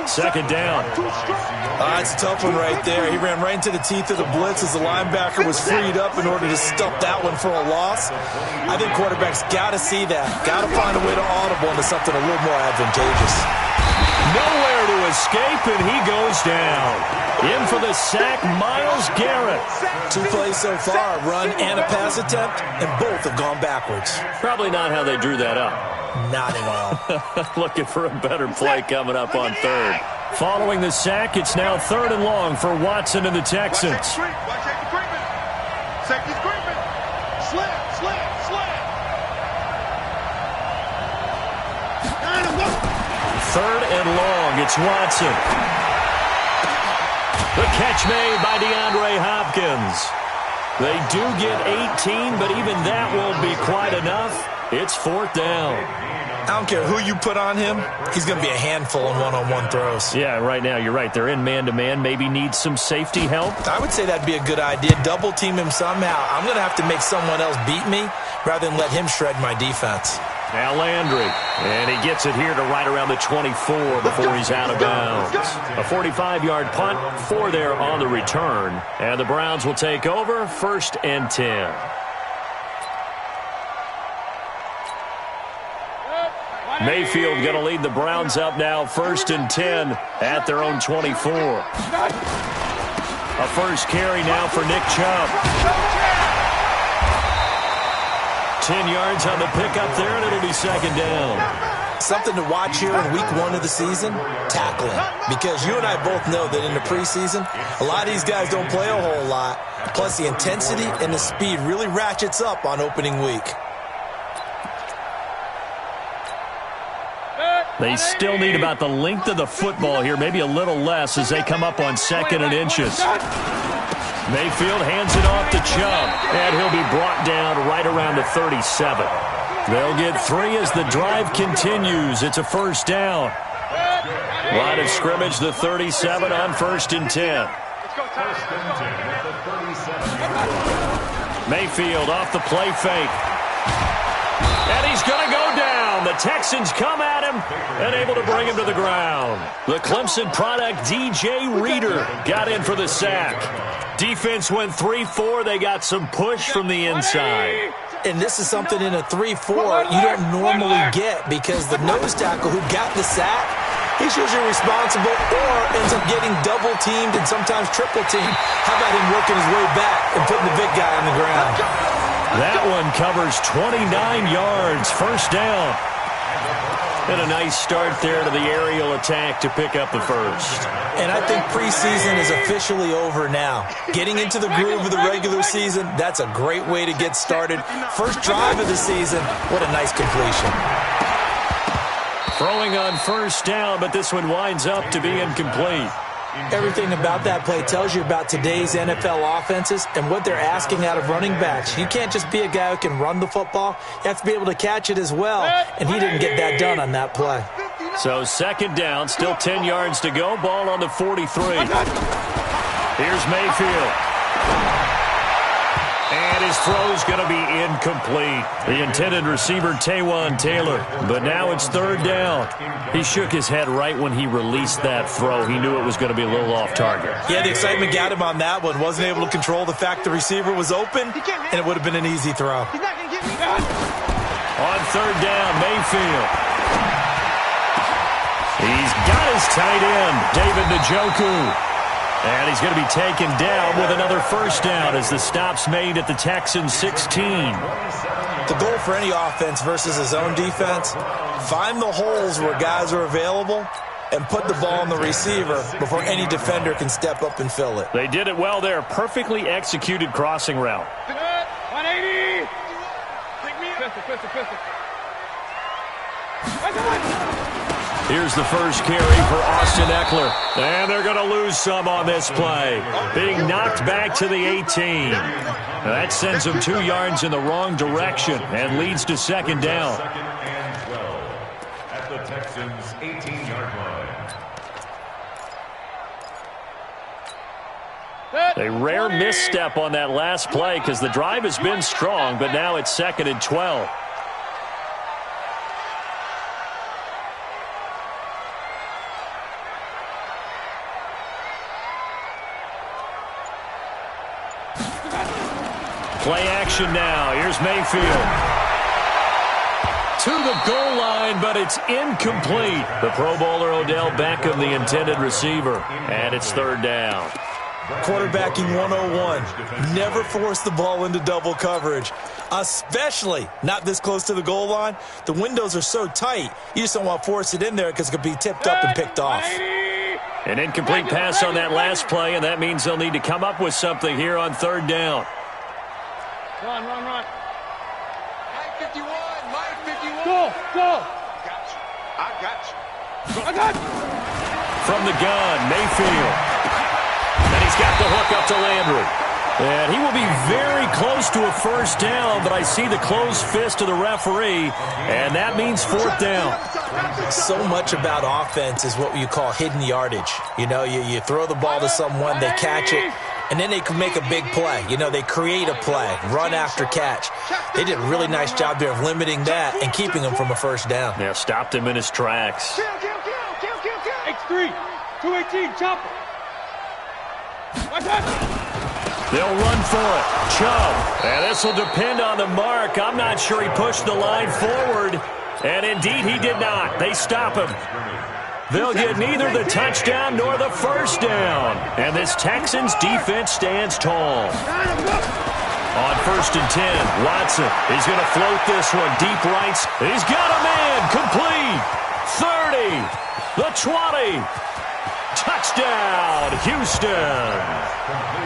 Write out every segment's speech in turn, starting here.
Second down. That's a tough one right there. He ran right into the teeth of the blitz as the linebacker was freed up in order to stuff that one for a loss. I think quarterbacks got to see that. Got to find a way to audible into something a little more advantageous. Nowhere to escape, and he goes down. In for the sack, Myles Garrett. 2 plays so far, a run and a pass attempt, and both have gone backwards. Probably not how they drew that up. Not at all. Looking for a better play coming up on third. Following the sack, it's now 3rd and long for Watson and the Texans. Safety's creeping. Slant. 3rd and long, it's Watson. The catch made by DeAndre Hopkins. They do get 18, but even that won't be quite enough. It's 4th down. I don't care who you put on him. He's going to be a handful in one-on-one throws. Yeah, right now, you're right. They're in man-to-man. Maybe need some safety help. I would say that'd be a good idea. Double team him somehow. I'm going to have to make someone else beat me rather than let him shred my defense. Now Landry, and he gets it here to right around the 24 before he's out of bounds. A 45-yard punt, 4 there on the return, and the Browns will take over 1st and 10. Mayfield going to lead the Browns up now 1st and 10 at their own 24. A first carry now for Nick Chubb. 10 yards on the pickup there, and it'll be 2nd down. Something to watch here in week 1 of the season, tackling. Because you and I both know that in the preseason, a lot of these guys don't play a whole lot. Plus, the intensity and the speed really ratchets up on opening week. They still need about the length of the football here, maybe a little less as they come up on 2nd and inches. Mayfield hands it off to Chubb, and he'll be brought down right around the 37. They'll get 3 as the drive continues. It's a 1st down. Line of scrimmage, the 37 on 1st and 10. Mayfield off the play fake. And he's going to go down. The Texans come at him and able to bring him to the ground. The Clemson product, DJ Reader, got in for the sack. Defense went 3-4. They got some push from the inside. And this is something in a 3-4 you don't normally get because the nose tackle who got the sack, he's usually responsible or ends up getting double-teamed and sometimes triple-teamed. How about him working his way back and putting the big guy on the ground? That one covers 29 yards, 1st down. And a nice start there to the aerial attack to pick up the 1st. And I think preseason is officially over now. Getting into the groove of the regular season, that's a great way to get started. First drive of the season, what a nice completion. Throwing on 1st down, but this one winds up to be incomplete. Everything about that play tells you about today's NFL offenses and what they're asking out of running backs. You can't just be a guy who can run the football. You have to be able to catch it as well, and he didn't get that done on that play. So 2nd down, still 10 yards to go, ball on the 43. Here's Mayfield. And his throw's going to be incomplete. The intended receiver, Taywan Taylor. But now it's 3rd down. He shook his head right when he released that throw. He knew it was going to be a little off target. Yeah, the excitement got him on that one. Wasn't able to control the fact the receiver was open, and it would have been an easy throw. On 3rd down, Mayfield. He's got his tight end, David Njoku. And he's going to be taken down with another 1st down as the stop's made at the Texans 16. The goal for any offense versus his own defense, find the holes where guys are available and put the ball on the receiver before any defender can step up and fill it. They did it well there. Perfectly executed crossing route. 180. Here's the first carry for Austin Eckler. And they're going to lose some on this play. Being knocked back to the 18. That sends him 2 yards in the wrong direction and leads to 2nd down. At the Texans' 18-yard line. A rare misstep on that last play because the drive has been strong, but now it's 2nd and 12. Play action now. Here's Mayfield. To the goal line, but it's incomplete. The Pro Bowler Odell Beckham, the intended receiver. And it's third down. Quarterbacking 101. Never force the ball into double coverage, especially not this close to the goal line. The windows are so tight, you just don't want to force it in there because it could be tipped up and picked off. An incomplete pass on that last play, and that means they'll need to come up with something here on third down. Run. Mike 51, Mike 51. Go. I got you. From the gun, Mayfield. And he's got the hook up to Landry. And he will be very close to a first down, but I see the closed fist of the referee, and that means fourth down. So much about offense is what you call hidden yardage. You know, you throw the ball to someone, they catch it, and then they can make a big play. You know, they create a play, run after catch. They did a really nice job there of limiting that and keeping him from a first down. Yeah, stopped him in his tracks. Kill. X3, 218, chopper. They'll run for it. Chubb. And this will depend on the mark. I'm not sure he pushed the line forward. And indeed he did not. They stop him. They'll get neither the touchdown nor the first down. And this Texans defense stands tall. On 1st and 10, Watson. He's going to float this one deep right. He's got a man. Complete. 30. The 20. Touchdown, Houston.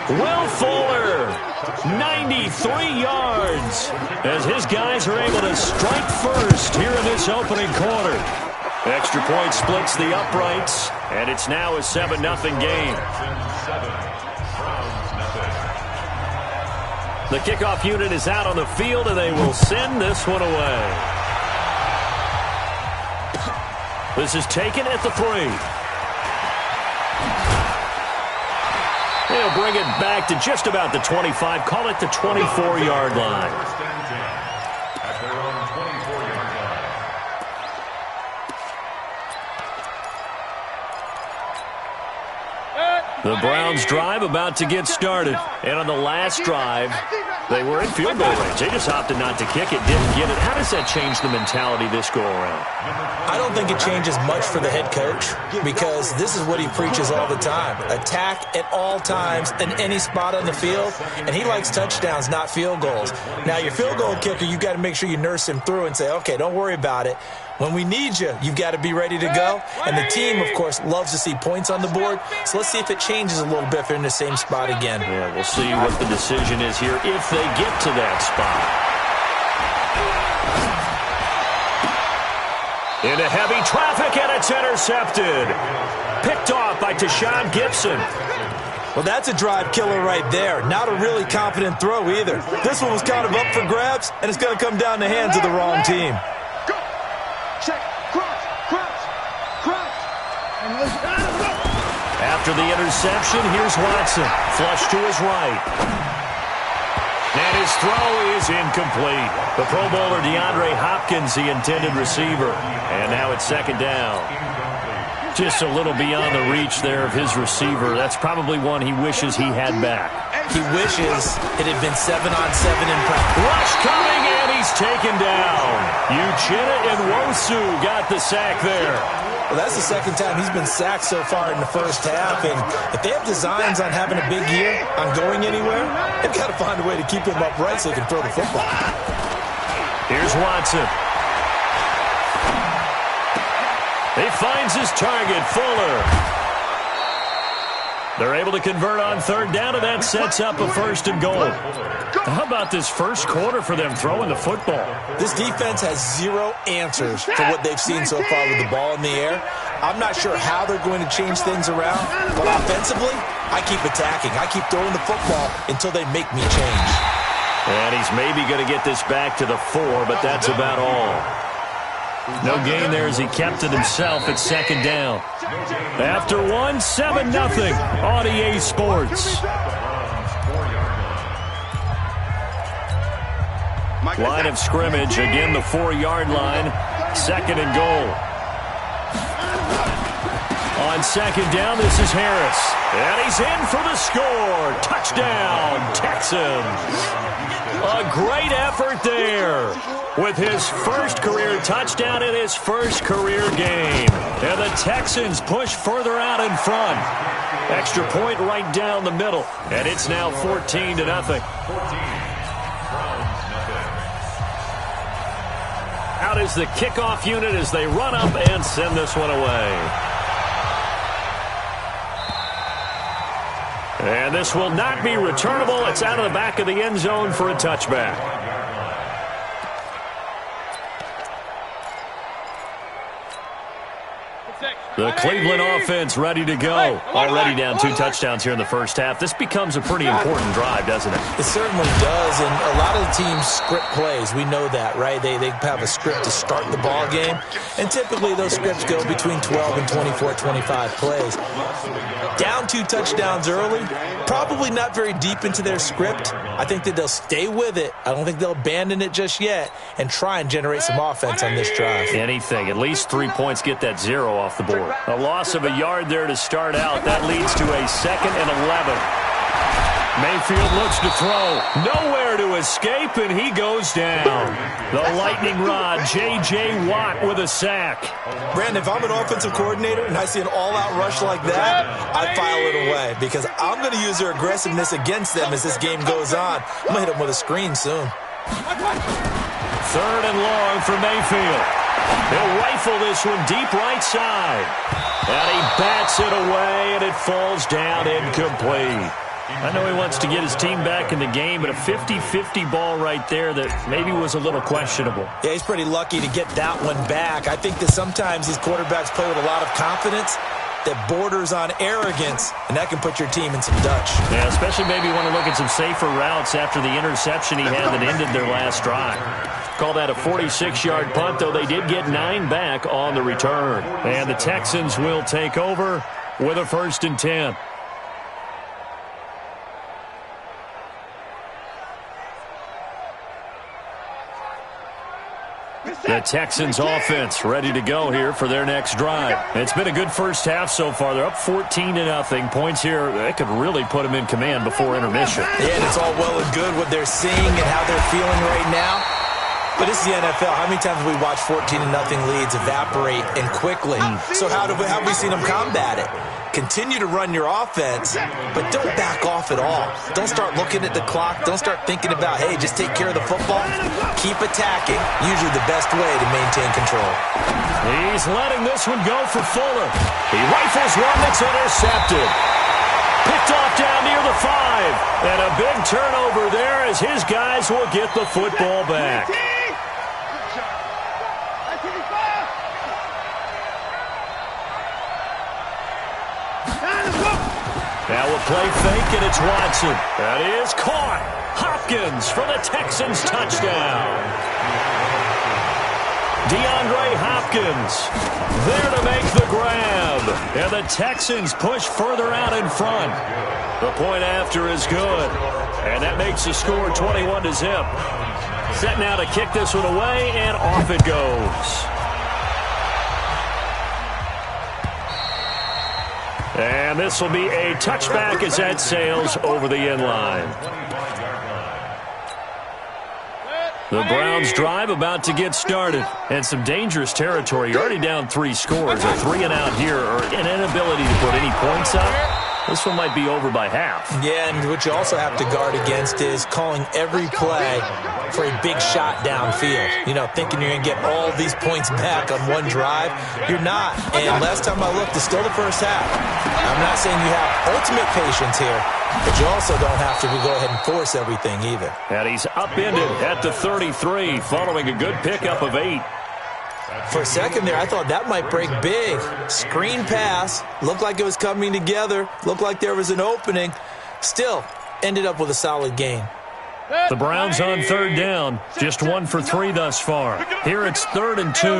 Will Fuller, 93 yards, as his guys are able to strike first here in this opening quarter. Extra point splits the uprights, and it's now a 7-0 game. The kickoff unit is out on the field, and they will send this one away. This is taken at the 3. They'll bring it back to just about the 25. Call it the 24-yard line. At their own 24-yard line. The Browns drive about to get started. And on the last drive, they were in field goal range. They just opted not to kick it, didn't get it. How does that change the mentality this go-around? I don't think it changes much for the head coach because this is what he preaches all the time. Attack at all times in any spot on the field, and he likes touchdowns, not field goals. Now, your field goal kicker, you've got to make sure you nurse him through and say, okay, don't worry about it. When we need you, you've got to be ready to go. And the team, of course, loves to see points on the board. So let's see if it changes a little bit if they're in the same spot again. Yeah, we'll see what the decision is here if they get to that spot. Into heavy traffic, and it's intercepted. Picked off by Tashawn Gibson. Well, that's a drive killer right there. Not a really confident throw either. This one was kind of up for grabs, and it's going to come down the hands of the wrong team. After the interception, here's Watson. Flush to his right. And his throw is incomplete. The Pro Bowler DeAndre Hopkins, the intended receiver. And now it's second down. Just a little beyond the reach there of his receiver. That's probably one he wishes he had back. He wishes it had been 7-on-7 in practice. Rush coming, and he's taken down. Uchenna Nwosu got the sack there. Well, that's the second time he's been sacked so far in the first half, and if they have designs on having a big year, on going anywhere, they've got to find a way to keep him upright so he can throw the football. Here's Watson. He finds his target, Fuller. They're able to convert on third down, and that sets up a 1st and goal. How about this first quarter for them throwing the football? This defense has zero answers for what they've seen so far with the ball in the air. I'm not sure how they're going to change things around, but offensively, I keep attacking. I keep throwing the football until they make me change. And he's maybe going to get this back to the 4, but that's about all. No gain there as he kept it himself at second down. After 1, 7-0 on EA Sports. Line of scrimmage, again the 4-yard line, 2nd and goal. On second down, this is Harris. And he's in for the score. Touchdown, Texans. A great effort there with his first career touchdown in his first career game. And the Texans push further out in front. Extra point right down the middle. And it's now 14-0. Out is the kickoff unit as they run up and send this one away. And this will not be returnable. It's out of the back of the end zone for a touchback. The Cleveland offense ready to go. Already down 2 touchdowns here in the first half. This becomes a pretty important drive, doesn't it? It certainly does, and a lot of the teams script plays. We know that, right? They have a script to start the ball game, and typically those scripts go between 12 and 24, 25 plays. Down 2 touchdowns early, probably not very deep into their script. I think that they'll stay with it. I don't think they'll abandon it just yet and try and generate some offense on this drive. Anything. At least 3 points, get that 0 off the board. A loss of a yard there to start out. That leads to a 2nd and 11. Mayfield looks to throw. Nowhere to escape, and he goes down. The lightning rod, J.J. Watt with a sack. Brandon, if I'm an offensive coordinator and I see an all-out rush like that, I file it away because I'm going to use their aggressiveness against them as this game goes on. I'm going to hit them with a screen soon. 3rd and long for Mayfield. He'll rifle this one deep right side. And he bats it away, and it falls down incomplete. I know he wants to get his team back in the game, but a 50-50 ball right there that maybe was a little questionable. Yeah, he's pretty lucky to get that one back. I think that sometimes these quarterbacks play with a lot of confidence that borders on arrogance, and that can put your team in some Dutch. Yeah, especially maybe want to look at some safer routes after the interception he had that ended their last drive. Call that a 46-yard punt, though they did get 9 back on the return. And the Texans will take over with a 1st and 10. The Texans offense ready to go here for their next drive. It's been a good first half so far. They're up 14-0. Points here, they could really put them in command before intermission. Yeah, and it's all well and good what they're seeing and how they're feeling right now. But this is the NFL. How many times have we watched 14-0 leads evaporate and quickly? So how have we seen them combat it? Continue to run your offense, but don't back off at all. Don't start looking at the clock. Don't start thinking about, hey, just take care of the football. Keep attacking. Usually the best way to maintain control. He's letting this one go for Fuller. He rifles one that's intercepted. Picked off down near the 5. And a big turnover there as his guys will get the football back. Now a play fake, and it's Watson. That is caught. Hopkins for the Texans touchdown. DeAndre Hopkins there to make the grab. And the Texans push further out in front. The point after is good. And that makes the score 21-0. Set now to kick this one away, and off it goes. And this will be a touchback as that sails over the end line. The Browns drive about to get started. And some dangerous territory. You're already down 3 scores. A 3 and out here, or an inability to put any points up. This one might be over by half. Yeah, and what you also have to guard against is calling every play for a big shot downfield. You know, thinking you're going to get all these points back on one drive. You're not. And last time I looked, it's still the first half. I'm not saying you have ultimate patience here, but you also don't have to go ahead and force everything either. And he's upended at the 33 following a good pickup of 8. For a second there, I thought that might break big. Screen pass. Looked like it was coming together. Looked like there was an opening. Still, ended up with a solid gain. The Browns on 3rd down. Just 1 for 3 thus far. Here it's 3rd and 2.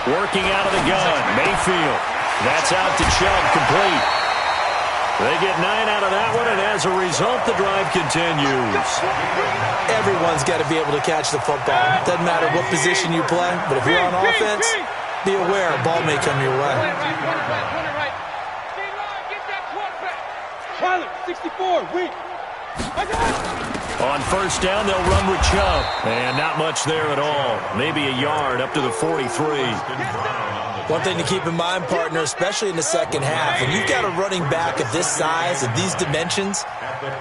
Working out of the gun. Mayfield. That's out to Chubb, complete. They get 9 out of that one, and as a result, the drive continues. Everyone's got to be able to catch the football. Doesn't matter what position you play, but if you're on offense, be aware a ball may come your way. 64, weak. I got it. On first down, they'll run with Chubb. And not much there at all. Maybe a yard up to the 43. One thing to keep in mind, partner, especially in the second half, when you've got a running back of this size, of these dimensions,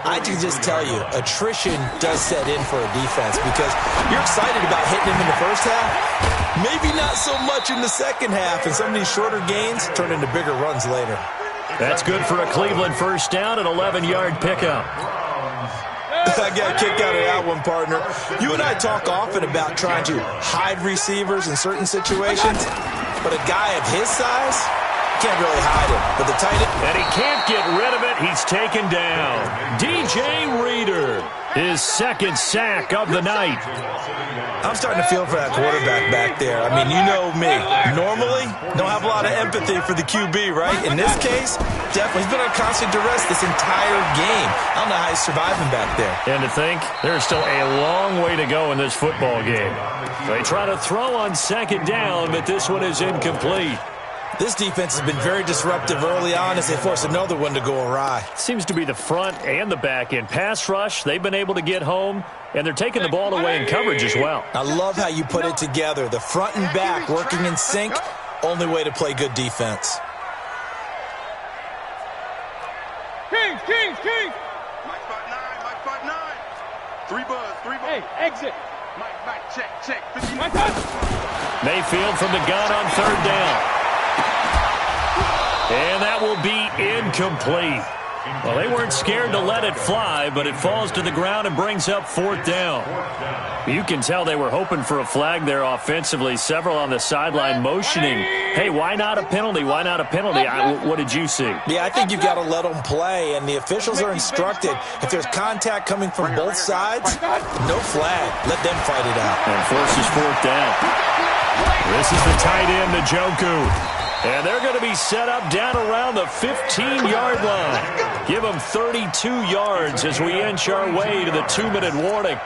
I can just tell you, attrition does set in for a defense because you're excited about hitting him in the first half. Maybe not so much in the second half, and some of these shorter gains turn into bigger runs later. That's good for a Cleveland first down, an 11-yard pickup. I got a kick out of that one, partner. You and I talk often about trying to hide receivers in certain situations, but a guy of his size can't really hide him. But the tight end... And he can't get rid of it. He's taken down. DJ Reader, his second sack of the night. I'm starting to feel for that quarterback back there. I mean, you know me. Normally, don't have a lot of empathy for the QB, right? In this case, definitely. He's been on constant duress this entire game. I don't know how he's surviving back there. And to think, there's still a long way to go in this football game. They try to throw on second down, but this one is incomplete. This defense has been very disruptive early on as they force another one to go awry. Seems to be the front and the back end. Pass rush, they've been able to get home, and they're taking the ball away in coverage as well. I love how you put it together. The front and back working in sync, only way to play good defense. Kings! Mike 5-9, Mike 5-9. Three buzz. Hey, exit. Mike, check. 50. My touch. Mayfield from the gun on third down. And that will be incomplete. Well, they weren't scared to let it fly, but it falls to the ground and brings up fourth down. You can tell they were hoping for a flag there offensively. Several on the sideline motioning, hey, why not a penalty? Why not a penalty? What did you see? Yeah, I think you've got to let them play, and the officials are instructed. If there's contact coming from both sides, no flag. Let them fight it out. And forces fourth down. This is the tight end, Njoku. And they're going to be set up down around the 15-yard line. Give them 32 yards as we inch our way to the 2-minute warning.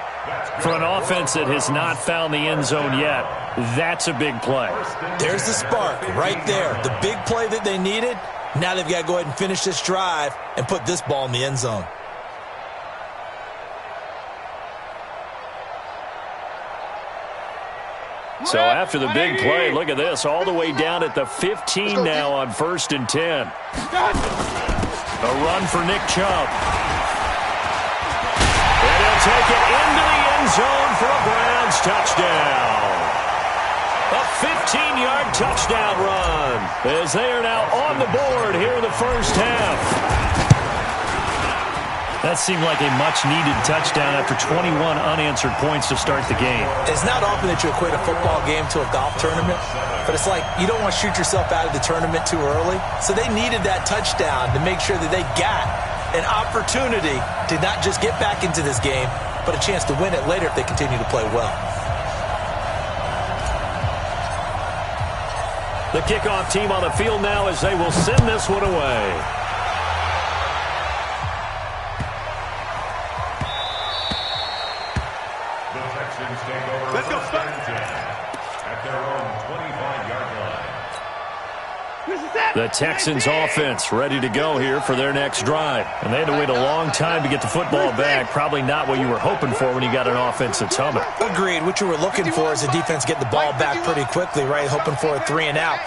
For an offense that has not found the end zone yet, that's a big play. There's the spark right there. The big play that they needed. Now they've got to go ahead and finish this drive and put this ball in the end zone. So after the big play, look at this, all the way down at the 15 now on 1st and 10. A run for Nick Chubb. And he'll take it into the end zone for a Browns touchdown. A 15-yard touchdown run as they are now on the board here in the first half. That seemed like a much-needed touchdown after 21 unanswered points to start the game. It's not often that you equate a football game to a golf tournament, but it's like you don't want to shoot yourself out of the tournament too early. So they needed that touchdown to make sure that they got an opportunity to not just get back into this game, but a chance to win it later if they continue to play well. The kickoff team on the field now as they will send this one away. Let's go, start. At their own 25-yard line. The Texans offense ready to go here for their next drive. And they had to wait a long time to get the football back. Probably not what you were hoping for when you got an offense that's humming. Agreed. What you were looking for is the defense get the ball back pretty quickly, right? Hoping for a 3-and-out.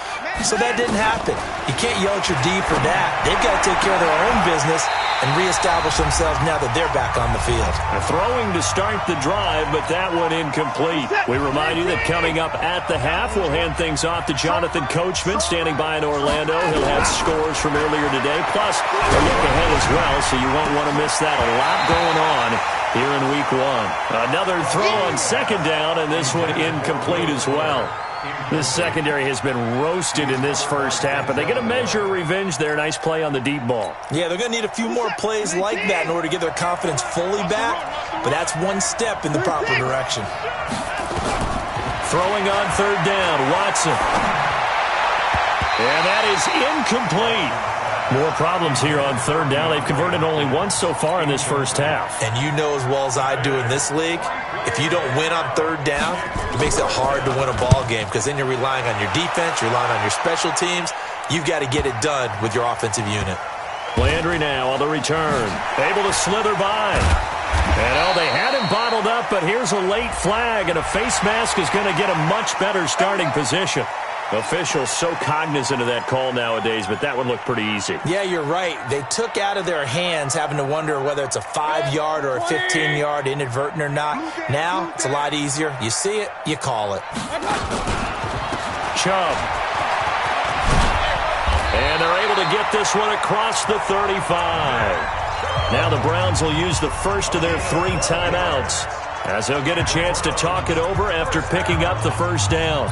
So that didn't happen. You can't yell at your D for that. They've got to take care of their own business and reestablish themselves now that they're back on the field. Throwing to start the drive, but that one incomplete. We remind you that coming up at the half, we'll hand things off to Jonathan Coachman, standing by in Orlando. He'll have scores from earlier today, plus a look ahead as well, so you won't want to miss that. A lot going on here in Week 1. Another throw on second down, and this one incomplete as well. This secondary has been roasted in this first half, but they get a measure of revenge there. Nice play on the deep ball. Yeah, they're going to need a few more plays like that in order to get their confidence fully back, but that's one step in the proper direction. Throwing on third down, Watson. And that is incomplete. More problems here on third down. They've converted only once so far in this first half. And you know as well as I do in this league, if you don't win on third down, it makes it hard to win a ball game because then you're relying on your defense, you're relying on your special teams. You've got to get it done with your offensive unit. Landry now on the return. Able to slither by. And, they had him bottled up, but here's a late flag, and a face mask is going to get a much better starting position. Officials so cognizant of that call nowadays, but that one looked pretty easy. Yeah, you're right. They took out of their hands having to wonder whether it's a 5-yard or a 15-yard inadvertent or not. Now, it's a lot easier. You see it, you call it. Chubb. And they're able to get this one across the 35. Now the Browns will use the first of their 3 timeouts as they'll get a chance to talk it over after picking up the first down.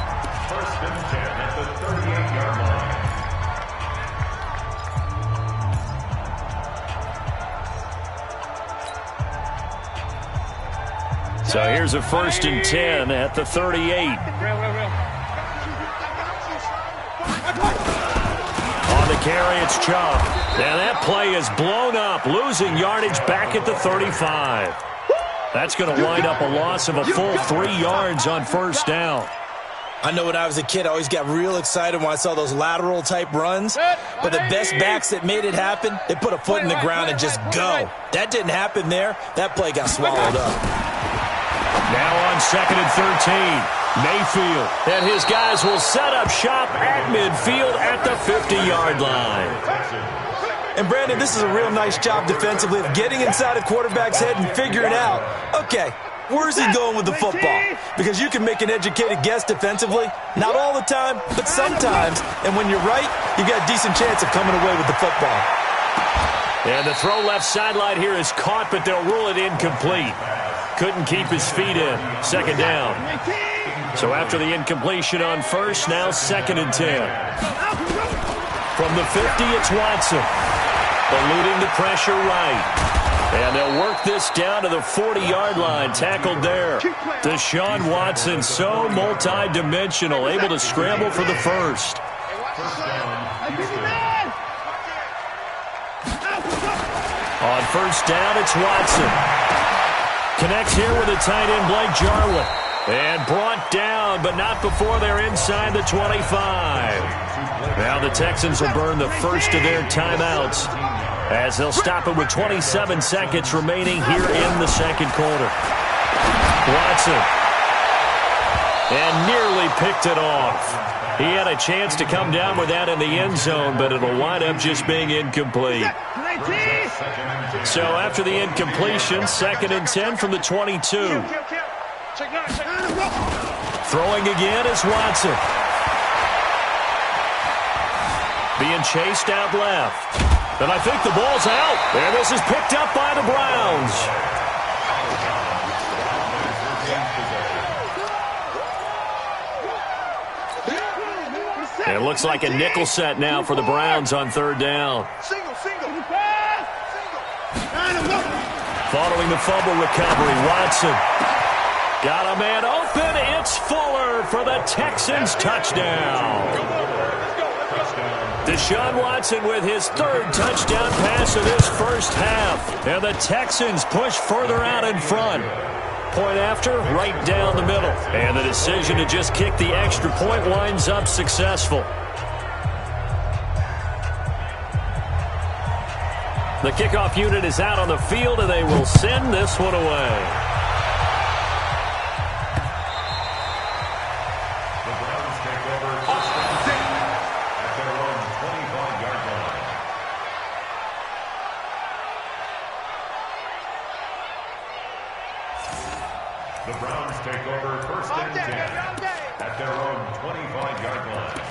First and 10 at the 38-yard line. So here's a first and 10 at the 38. On the carry, it's Chubb. And that play is blown up, losing yardage back at the 35. That's going to wind up a loss of a full 3 yards on first down. I know when I was a kid, I always got real excited when I saw those lateral-type runs. But the best backs that made it happen, they put a foot in the ground and just go. That didn't happen there. That play got swallowed up. Now on second and 13. Mayfield and his guys will set up shop at midfield at the 50-yard line. And, Brandon, this is a real nice job defensively of getting inside a quarterback's head and figuring out, okay, where's he going with the football? Because you can make an educated guess defensively. Not all the time, but sometimes. And when you're right, you've got a decent chance of coming away with the football. And the throw left sideline here is caught, but they'll rule it incomplete. Couldn't keep his feet in. Second down. So after the incompletion on first, now second and 10. From the 50, it's Watson. Eluding the pressure right. And they'll work this down to the 40-yard line. Tackled there. Deshaun Watson, so multi-dimensional, able to scramble for the first. On first down, it's Watson. Connects here with a tight end, Blake Jarwin. And brought down, but not before they're inside the 25. Now the Texans will burn the first of their timeouts as they'll stop it with 27 seconds remaining here in the second quarter. Watson. And nearly picked it off. He had a chance to come down with that in the end zone, but it'll wind up just being incomplete. So after the incompletion, second and 10 from the 22. Throwing again is Watson. Being chased out left. And I think the ball's out. And this is picked up by the Browns. It looks like a nickel set now for the Browns on third down. Following the fumble recovery, Watson. Got a man open. It's Fuller for the Texans touchdown. Deshaun Watson with his third touchdown pass of this first half. And the Texans push further out in front. Point after, right down the middle. And the decision to just kick the extra point winds up successful. The kickoff unit is out on the field, and they will send this one away. The Browns take over first and 10 at their own 25-yard line. The Browns take over first and 10 at their own 25-yard line.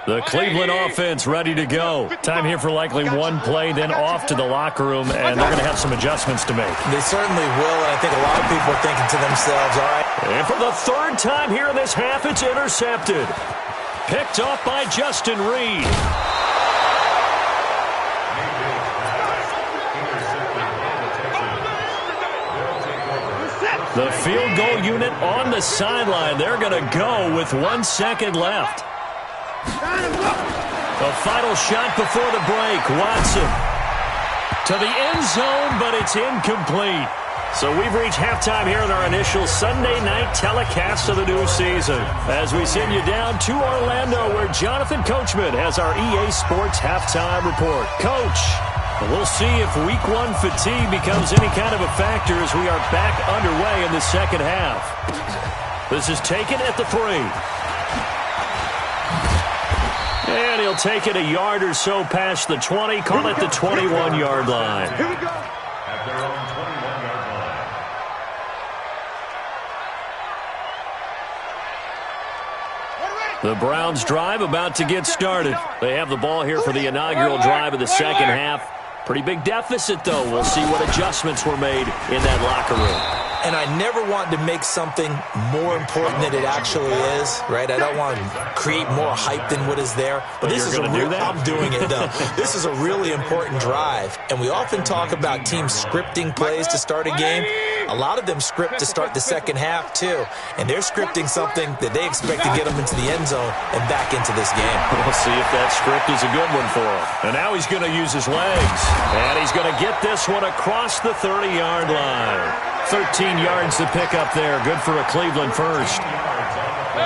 The Cleveland offense ready to go. Time here for likely one play, then off to the locker room, and they're going to have some adjustments to make. They certainly will, and I think a lot of people are thinking to themselves, all right. And for the third time here in this half, it's intercepted. Picked off by Justin Reed. The field goal unit on the sideline. They're going to go with 1 second left. The final shot before the break. Watson to the end zone, but it's incomplete. So we've reached halftime here in our initial Sunday night telecast of the new season as we send you down to Orlando where Jonathan Coachman has our EA Sports halftime report. Coach, we'll see if week one fatigue becomes any kind of a factor as we are back underway in the second half. This is taken at the 3. And he'll take it a yard or so past the 20, call it the 21-yard line. Here we go. At their own 21-yard line. The Browns drive about to get started. They have the ball here for the inaugural drive of the second half. Pretty big deficit, though. We'll see what adjustments were made in that locker room. And I never want to make something more important than it actually is, right? I don't want to create more hype than what is there. But this is a real, I'm doing it, though. This is a really important drive. And we often talk about teams scripting plays to start a game. A lot of them script to start the second half, too. And they're scripting something that they expect to get them into the end zone and back into this game. We'll see if that script is a good one for him. And now he's going to use his legs. And he's going to get this one across the 30-yard line. 13 yards to pick up there. Good for a Cleveland first.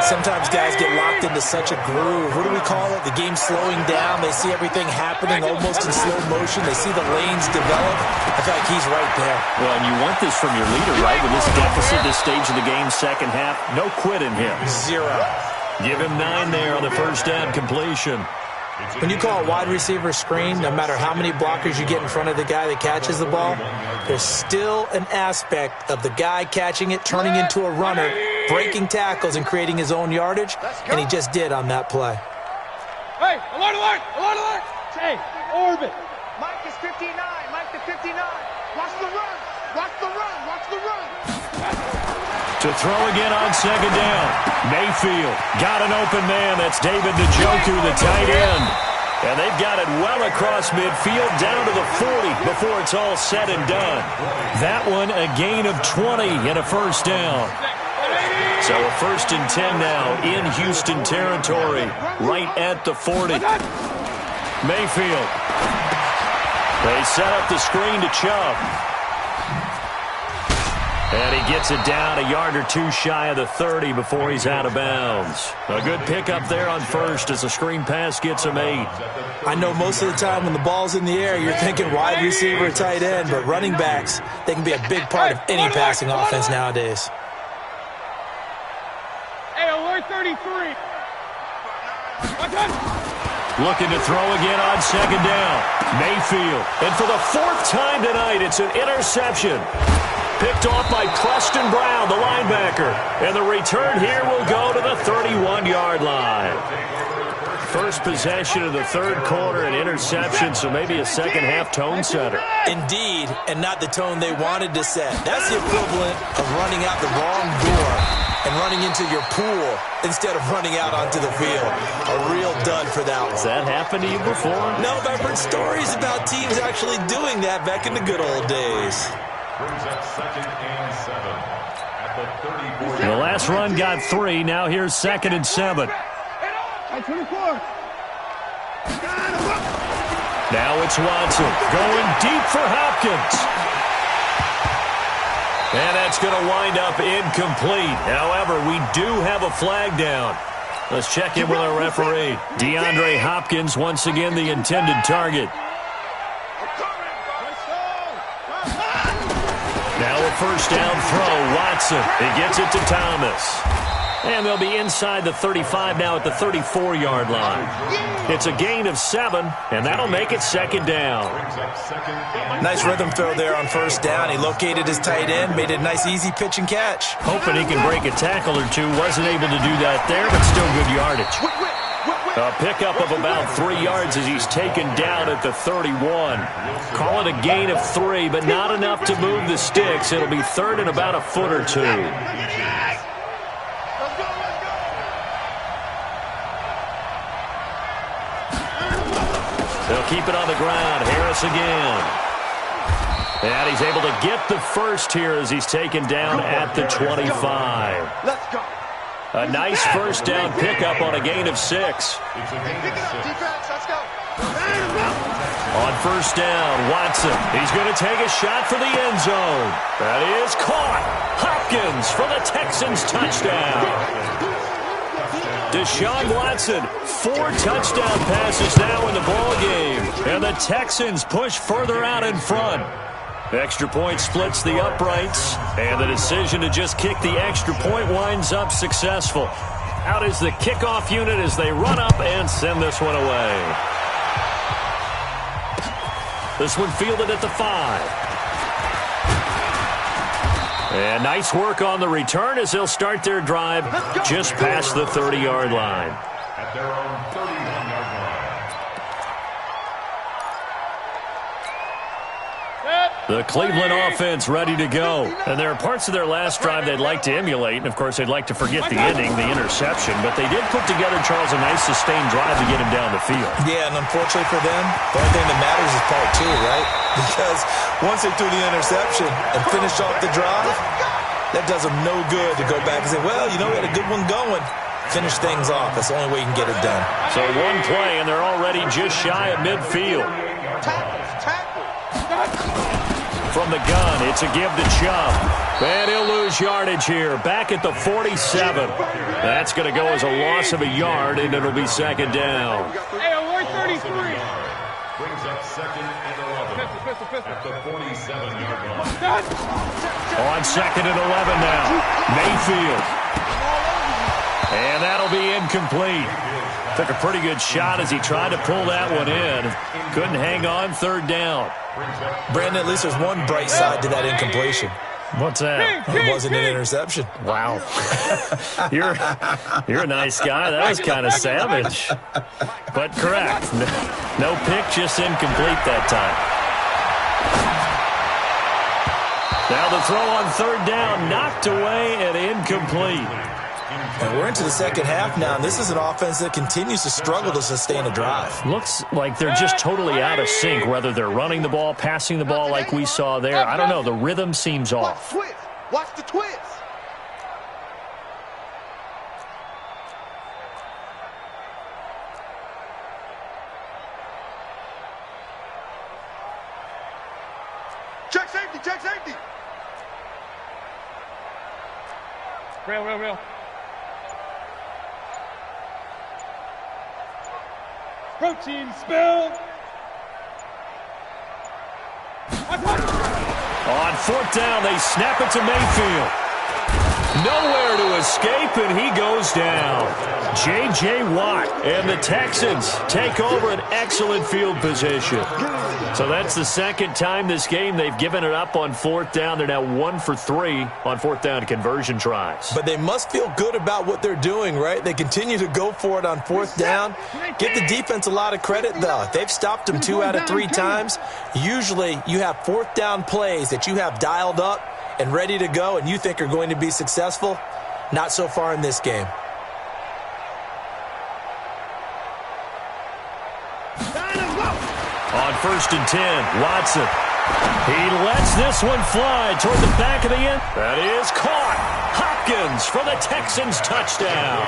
Sometimes guys get locked into such a groove. What do we call it? The game slowing down. They see everything happening almost in slow motion. They see the lanes develop. I feel like he's right there. Well, and you want this from your leader, right? With this deficit, this stage of the game, second half, no quit in him. 0. Give him 9 there on the first down completion. When you call a wide receiver screen, no matter how many blockers you get in front of the guy that catches the ball, there's still an aspect of the guy catching it, turning into a runner, breaking tackles and creating his own yardage, and he just did on that play. Hey, alert, alert, alert, alert. Hey, orbit. Mike is 59, Mike to 59. Watch the run, watch the run, watch the run. To throw again on second down. Mayfield got an open man. That's David Njoku, the tight end. And they've got it well across midfield down to the 40 before it's all said and done. That one a gain of 20 and a first down. So a 1st and 10 now in Houston territory, right at the 40. Mayfield. They set up the screen to Chubb. And he gets it down a yard or two shy of the 30 before he's out of bounds. A good pickup there on first as the screen pass gets him 8. I know most of the time when the ball's in the air, you're thinking wide receiver, tight end, but running backs, they can be a big part of any passing offense nowadays. Hey, alert 33. Looking to throw again on second down. Mayfield. And for the 4th time tonight, it's an interception. Picked off by Preston Brown, the linebacker. And the return here will go to the 31-yard line. First possession of the third quarter, an interception, so maybe a second-half tone setter. Indeed, and not the tone they wanted to set. That's the equivalent of running out the wrong door and running into your pool instead of running out onto the field. A real dud for that one. Has that happened to you before? No, but I've heard stories about teams actually doing that back in the good old days. Brings up 2nd and 7 at the 34. The last run got 3. Now here's 2nd and 7. Hey, 24. Now it's Watson going deep for Hopkins. And that's going to wind up incomplete. However, we do have a flag down. Let's check in with our referee. DeAndre Hopkins, once again, the intended target. Now a first down throw. Watson. He gets it to Thomas. And they'll be inside the 35 now at the 34-yard line. It's a gain of 7, and that'll make it second down. Nice rhythm throw there on first down. He located his tight end, made it a nice easy pitch and catch. Hoping he can break a tackle or two. Wasn't able to do that there, but still good yardage. A pickup of about 3 yards as he's taken down at the 31. Call it a gain of 3, but not enough to move the sticks. It'll be third and about a foot or 2. They'll keep it on the ground. Harris again. And he's able to get the first here as he's taken down at the 25. Let's go. A nice first down pickup on a gain of 6. Pick it up, defense. Let's go. On first down, Watson. He's going to take a shot for the end zone. That is caught. Hopkins for the Texans touchdown. Deshaun Watson, 4 touchdown passes now in the ball game. And the Texans push further out in front. The extra point splits the uprights. And the decision to just kick the extra point winds up successful. Out is the kickoff unit as they run up and send this one away. This one fielded at the 5. And nice work on the return as they'll start their drive just past the 30-yard line. At their own 31-yard line. The Cleveland offense ready to go. And there are parts of their last drive they'd like to emulate. And, of course, they'd like to forget the ending, the interception. But they did put together, Charles, a nice sustained drive to get him down the field. Yeah, and unfortunately for them, the only thing that matters is part 2, right? Because once they threw the interception and finished off the drive, that does them no good to go back and say, well, you know, we had a good one going. Finish things off. That's the only way you can get it done. So one play, and they're already just shy of midfield. From the gun, it's a give to Chubb. And he'll lose yardage here. Back at the 47. That's going to go as a loss of a yard, and it'll be second down. Hey, alert 33. Brings up second and 11 at the 47-yard line. On second and 11 now. Mayfield. And that'll be incomplete. Took a pretty good shot as he tried to pull that one in. Couldn't hang on, third down. Brandon, at least there's one bright side to that incompletion. What's that? It wasn't an interception. Wow. You're a nice guy. That was kind of savage. But correct. No pick, just incomplete that time. Now the throw on third down, knocked away and incomplete. And we're into the second half now, and this is an offense that continues to struggle to sustain a drive. Looks like they're just totally out of sync, whether they're running the ball, passing the ball like we saw there. I don't know. The rhythm seems off. Watch the twist. Check safety, check safety. Real. Protein spill. On fourth down, they snap it to Mayfield. Nowhere to escape, and he goes down. J.J. Watt and the Texans take over an excellent field position. So that's the second time this game they've given it up on fourth down. They're now 1 for 3 on fourth down conversion tries. But they must feel good about what they're doing, right? They continue to go for it on fourth down. Give the defense a lot of credit, though. They've stopped them 2 out of 3 times. Usually you have fourth down plays that you have dialed up and ready to go and you think are going to be successful. Not so far in this game. On first and 10, Watson. He lets this one fly toward the back of the end. That is caught. Hopkins for the Texans touchdown.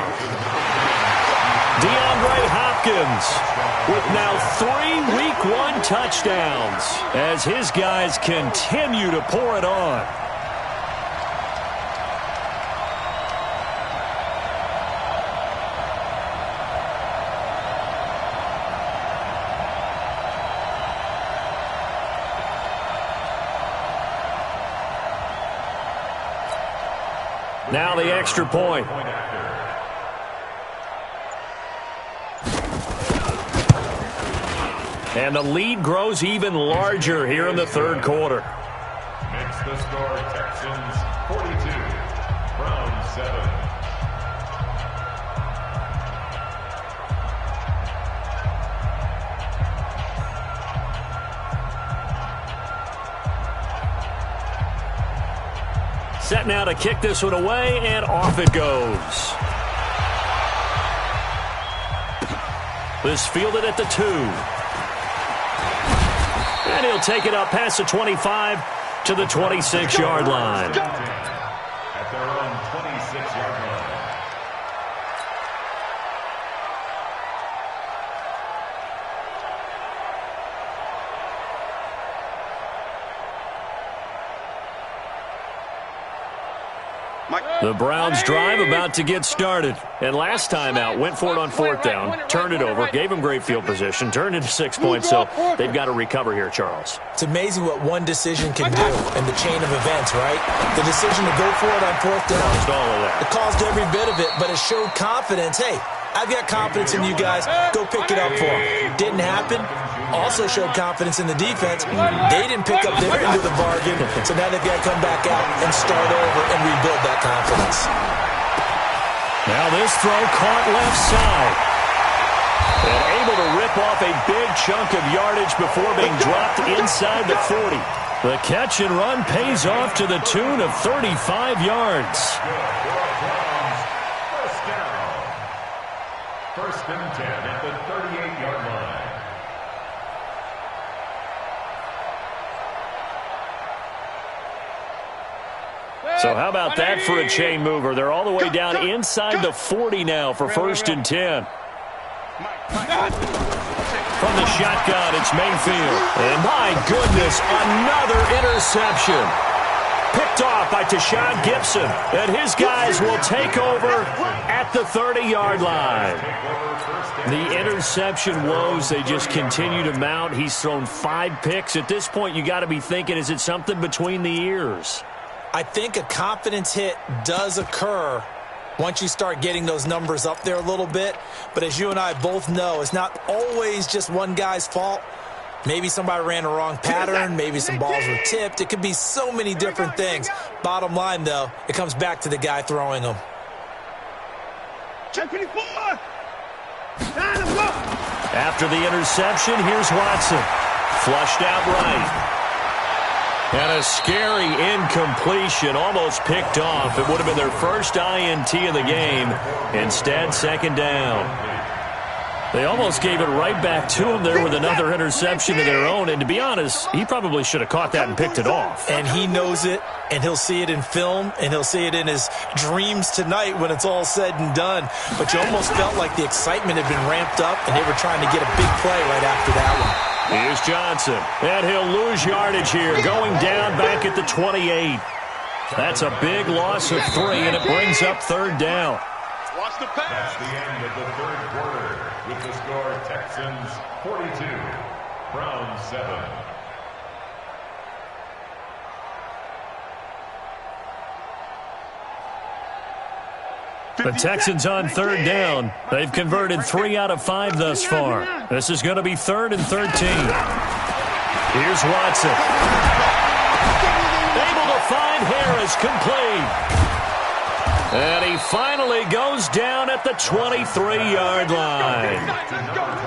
DeAndre Hopkins with now 3 Week 1 touchdowns as his guys continue to pour it on. Now the extra point. And the lead grows even larger here in the third quarter. Makes the score Texans 42, Browns 7. Set now to kick this one away, and off it goes. This fielded at the 2. And he'll take it up past the 25 to the 26-yard line. At their own 26-yard line. The Browns drive about to get started. And last time out, went for it on fourth down, turned it over, gave them great field position, turned into 6 points, so they've got to recover here, Charles. It's amazing what one decision can do in the chain of events, right? The decision to go for it on fourth down, caused all of that. It caused every bit of it, but it showed confidence. Hey, I've got confidence in you guys. Go pick it up for them. Didn't happen. Also showed confidence in the defense. They didn't pick up their end of the bargain, so now they've got to come back out and start over and rebuild that confidence. Now this throw caught left side. And able to rip off a big chunk of yardage before being dropped inside the 40. The catch and run pays off to the tune of 35 yards. First and 10 at the 38-yard line. So how about that for a chain mover? They're all the way down inside the 40 now for first and 10. From the shotgun, it's Mayfield. And my goodness, another interception. Picked off by Tashawn Gibson. And his guys will take over at the 30-yard line. The interception woes, they just continue to mount. He's thrown 5 picks. At this point, you got to be thinking, is it something between the ears? I think a confidence hit does occur once you start getting those numbers up there a little bit. But as you and I both know, it's not always just one guy's fault. Maybe somebody ran a wrong pattern. Maybe some balls were tipped. It could be so many different things. Bottom line, though, it comes back to the guy throwing them. After the interception, here's Watson. Flushed out right. And a scary incompletion, almost picked off. It would have been their first INT of the game. Instead, second down. They almost gave it right back to him there with another interception of their own. And to be honest, he probably should have caught that and picked it off. And he knows it, and he'll see it in film, and he'll see it in his dreams tonight when it's all said and done. But you almost felt like the excitement had been ramped up, and they were trying to get a big play right after that one. Here's Johnson, and he'll lose yardage here, going down back at the 28. That's a big loss of 3, and it brings up third down. Watch the pass. That's the end of the third quarter with the score Texans 42, Browns 7. The Texans on third down. They've converted 3 out of 5 thus far. This is going to be 3rd and 13. Here's Watson. Able to find Harris, complete. And he finally goes down at the 23-yard line.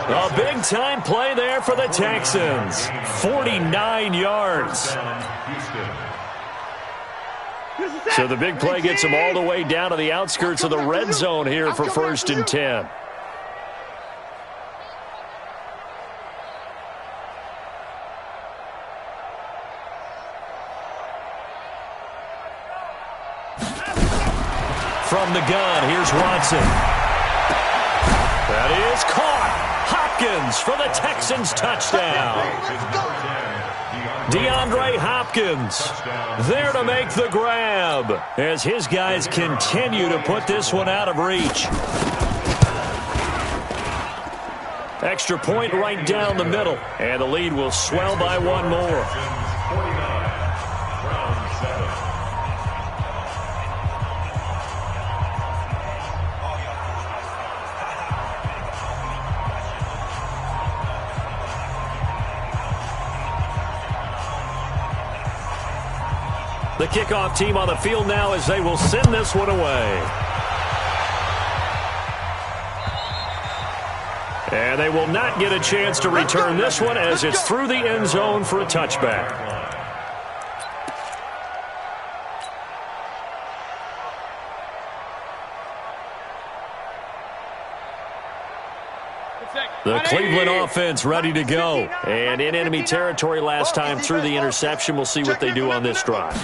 A big-time play there for the Texans. 49 yards. So the big play gets them all the way down to the outskirts of the red zone here for first and 10. From the gun, here's Watson. That is caught. Hopkins for the Texans touchdown. DeAndre Hopkins there to make the grab as his guys continue to put this one out of reach. Extra point right down the middle, and the lead will swell by 1 more. The kickoff team on the field now as they will send this one away. And they will not get a chance to return this one as it's through the end zone for a touchback. The Cleveland offense ready to go. And in enemy territory last time through the interception. We'll see what they do on this drive.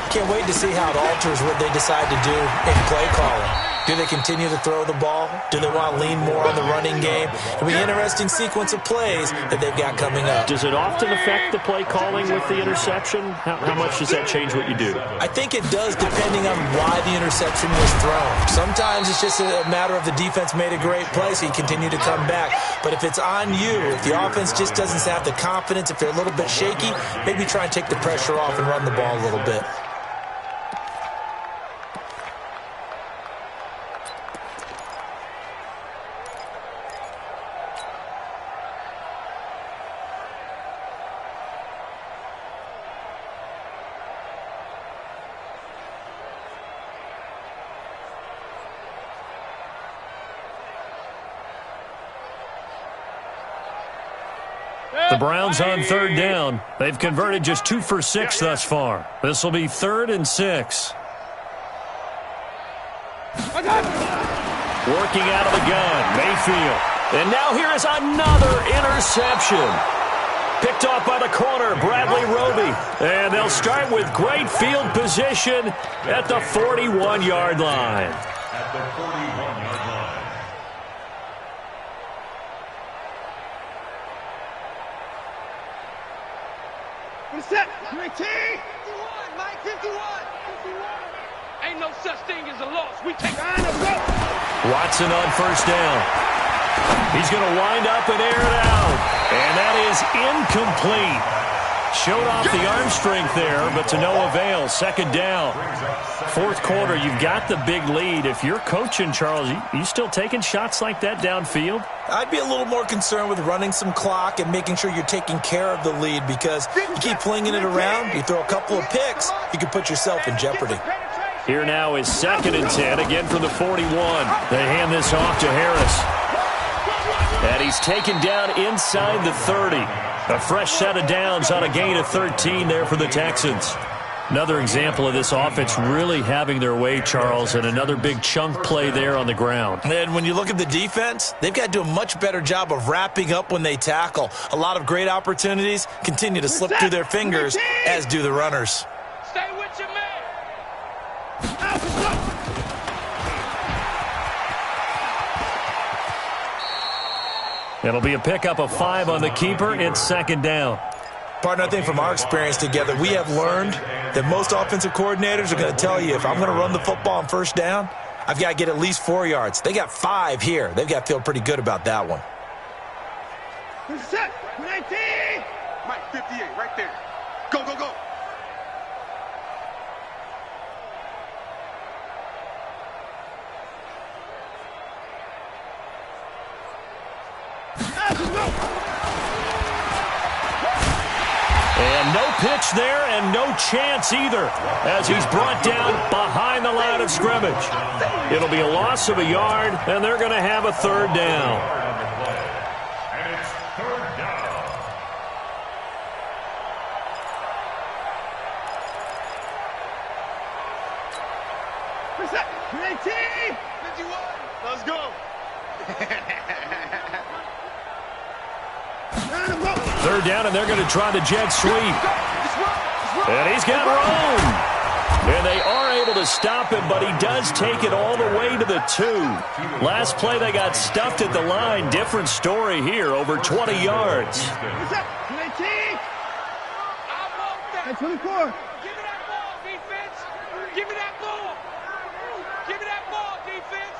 Can't wait to see how it alters what they decide to do in play calling. Do they continue to throw the ball? Do they want to lean more on the running game? It'll be an interesting sequence of plays that they've got coming up. Does it often affect the play calling with the interception? How much does that change what you do? I think it does, depending on why the interception was thrown. Sometimes it's just a matter of the defense made a great play, so you continue to come back. But if it's on you, if the offense just doesn't have the confidence, if they're a little bit shaky, maybe try and take the pressure off and run the ball a little bit. The Browns on third down. They've converted just 2 for 6 thus far. This will be 3rd and 6. Working out of the gun, Mayfield. And now here is another interception. Picked off by the corner, Bradley Roby. And they'll start with great field position at the 41-yard line. At the 41-yard line. Set. 19. 51. Mike 51. Ain't no such thing as a loss. We take Watson on first down. He's going to wind up and air it out. And that is incomplete. Showed off the arm strength there, but to no avail. 2nd down. 4th quarter, you've got the big lead. If you're coaching, Charles, you still taking shots like that downfield? I'd be a little more concerned with running some clock and making sure you're taking care of the lead, because you keep flinging it around, you throw a couple of picks, you can put yourself in jeopardy. Here now is 2nd and 10, again from the 41. They hand this off to Harris. And he's taken down inside the 30. A fresh set of downs on a gain of 13 there for the Texans. Another example of this offense really having their way, Charles, and another big chunk play there on the ground. And when you look at the defense, they've got to do a much better job of wrapping up when they tackle. A lot of great opportunities continue to slip through their fingers, as do the runners. Stay with your man. It'll be a pickup of 5 on the keeper. It's 2nd down. Partner, I think from our experience together, we have learned that most offensive coordinators are going to tell you, if I'm going to run the football on first down, I've got to get at least 4 yards. They got 5 here. They've got to feel pretty good about that one. Set. 19. Mike 58, right there. Go, go, go. And no pitch there and no chance either, as he's brought down behind the line of scrimmage. It'll be a loss of a yard, and they're going to have a 3rd down. And it's 3rd down. Set. 19. 51. Let's go. 3rd down, and they're going to try the jet sweep. And he's got room. And they are able to stop him, but he does take it all the way to the 2. Last play, they got stuffed at the line. Different story here, over 20 yards. 19. 24. Give me that ball, defense. Give me that ball. Give me that ball, defense.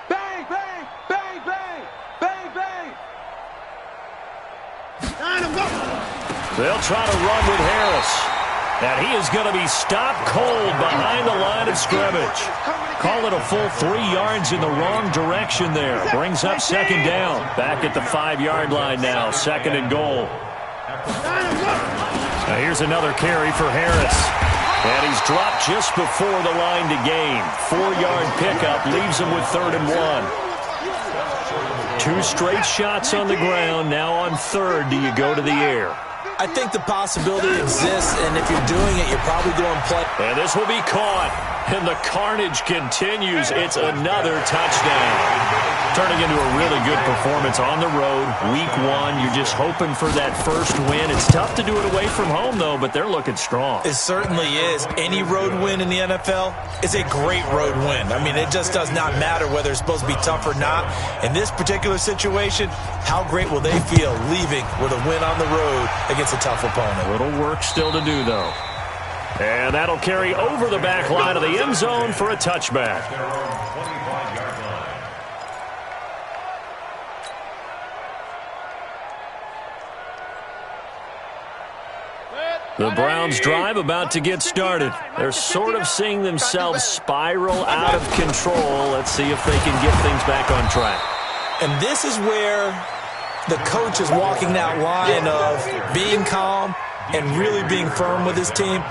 Bang, bang, bang, bang, bang, bang. They'll try to run with Harris. And he is going to be stopped cold behind the line of scrimmage. Call it a full 3 yards in the wrong direction there. Brings up 2nd down. Back at the 5-yard line now. 2nd and goal. Now here's another carry for Harris. And he's dropped just before the line to gain. 4-yard pickup leaves him with 3rd and 1. 2 straight shots on the ground. Now on 3rd, do you go to the air? I think the possibility exists, and if you're doing it, you're probably going play. And this will be caught. And the carnage continues. It's another touchdown. Turning into a really good performance on the road. Week 1, you're just hoping for that first win. It's tough to do it away from home, though, but they're looking strong. It certainly is. Any road win in the NFL is a great road win. I mean, it just does not matter whether it's supposed to be tough or not. In this particular situation, how great will they feel leaving with a win on the road against a tough opponent? A little work still to do, though. And that'll carry over the back line of the end zone for a touchback. The Browns drive about to get started. They're sort of seeing themselves spiral out of control. Let's see if they can get things back on track. And this is where the coach is walking that line of being calm and really being firm with his team.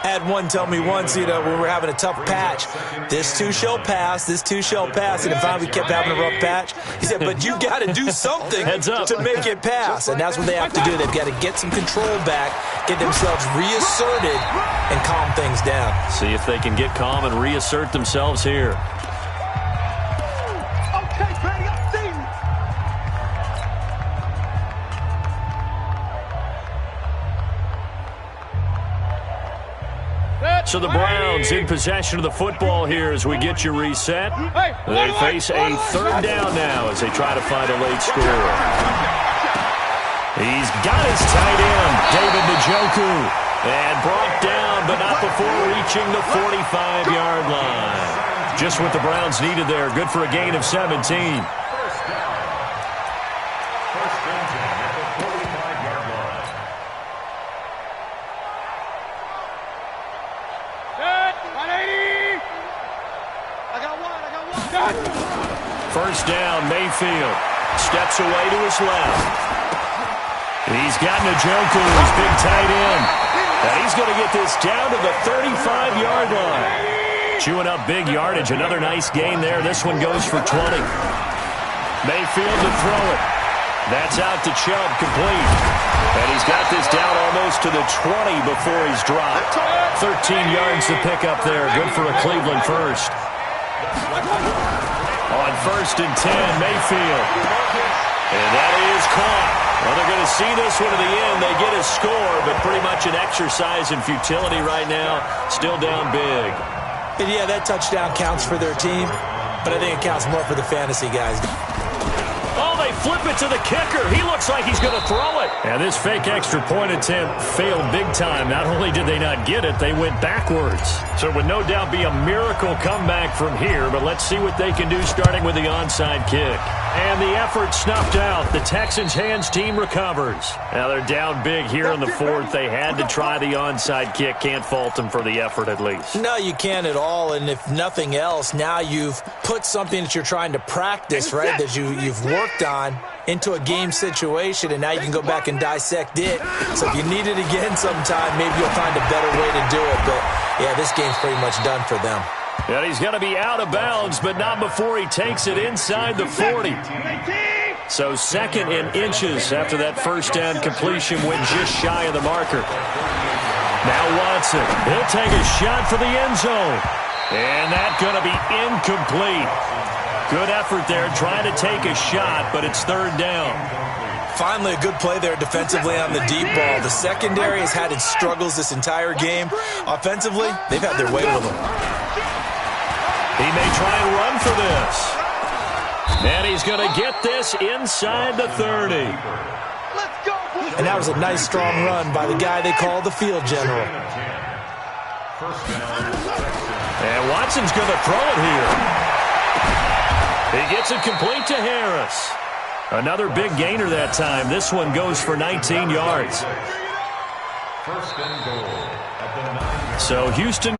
I had one tell me once, when we're having a tough patch, this too shall pass, this too shall pass. And then finally we kept having a rough patch. He said, but you got to do something to make it pass. And that's what they have to do. They've got to get some control back, get themselves reasserted, and calm things down. See if they can get calm and reassert themselves here. So the Browns in possession of the football here as we get you reset. They face a third down now as they try to find a late score. He's got his tight end, David Njoku, and brought down, but not before reaching the 45-yard line. Just what the Browns needed there. Good for a gain of 17. First down, Mayfield steps away to his left. He's got Njoku, his big tight end. And he's going to get this down to the 35-yard line. Chewing up big yardage. Another nice gain there. This one goes for 20. Mayfield to throw it. That's out to Chubb, complete. And he's got this down almost to the 20 before he's dropped. 13 yards to pick up there. Good for a Cleveland first. On 1st and 10, Mayfield. And that is caught. Well, they're going to see this one to the end. They get a score, but pretty much an exercise in futility right now. Still down big. And yeah, that touchdown counts for their team, but I think it counts more for the fantasy guys. Oh, they flip it to the kicker. He looks like he's going to throw it. And this fake extra point attempt failed big time. Not only did they not get it, they went backwards. So it would no doubt be a miracle comeback from here, but let's see what they can do starting with the onside kick. And the effort snuffed out. The Texans' hands team recovers. Now they're down big here in the fourth. They had to try the onside kick. Can't fault them for the effort at least. No, you can't at all. And if nothing else, now you've put something that you're trying to practice, right, that you've worked on into a game situation, and now you can go back and dissect it. So if you need it again sometime, maybe you'll find a better way to do it. But, yeah, this game's pretty much done for them. And he's going to be out of bounds, but not before he takes it inside the 40. So 2nd and inches after that first down completion went just shy of the marker. Now Watson, he'll take a shot for the end zone. And that's going to be incomplete. Good effort there trying to take a shot, but it's 3rd down. Finally, a good play there defensively on the deep ball. The secondary has had its struggles this entire game. Offensively, they've had their way with them. He may try and run for this. And he's going to get this inside the 30. And that was a nice, strong run by the guy they call the field general. And Watson's going to throw it here. He gets it complete to Harris. Another big gainer that time. This one goes for 19 yards. So Houston